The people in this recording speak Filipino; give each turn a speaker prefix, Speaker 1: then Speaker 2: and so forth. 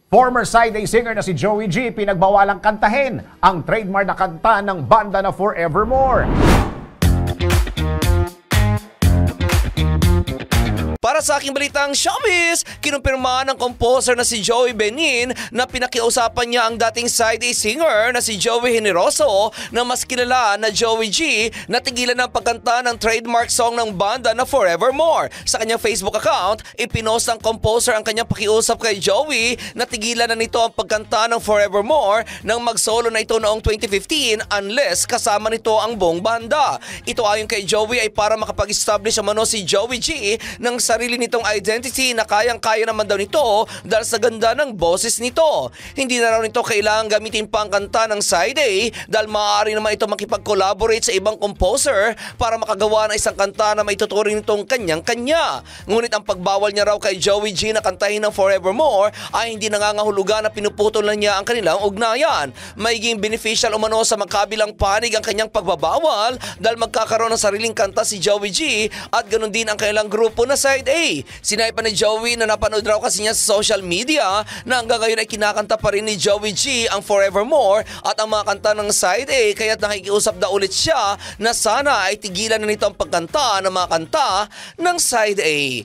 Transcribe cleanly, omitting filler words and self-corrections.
Speaker 1: Former side A singer na si Joey G pinagbawalang kantahin ang trademark na kanta ng banda na Forevermore.
Speaker 2: Para sa aking balitang showbiz, kinumpirma ng composer na si Joey Benin na pinakiusapan niya ang dating side A singer na si Joey Generoso na mas kilala na Joey G na tigilan ng pagkanta ng trademark song ng banda na Forevermore. Sa kanyang Facebook account, ipinost ng composer ang kanyang pakiusap kay Joey na tigilan na nito ang pagkanta ng Forevermore nang mag-solo na ito noong 2015 unless kasama nito ang buong banda. Ito ayon kay Joey ay para makapag-establish umano si Joey G ng sarili nitong identity na kayang-kaya naman daw nito dahil sa ganda ng boses nito. Hindi na raw nito kailangang gamitin pa ang kanta ng side A dahil maaari naman ito makipag-collaborate sa ibang composer para makagawa ng isang kanta na maituturing nitong kanyang-kanya. Ngunit ang pagbawal niya raw kay Joey G na kantahin ng Forevermore ay hindi nangangahulugan na pinuputol na niya ang kanilang ugnayan. Magiging beneficial umano sa magkabilang panig ang kanyang pagbabawal dahil magkakaroon ng sariling kanta si Joey G at ganoon din ang kanilang grupo na side A. Sinabi pa ni Joey na napanood raw kasi niya sa social media na hanggang ngayon ay kinakanta pa rin ni Joey G ang Forevermore at ang mga kanta ng side A kaya't nakikiusap na ulit siya na sana ay tigilan na nito ang pagkanta ng mga kanta ng side A.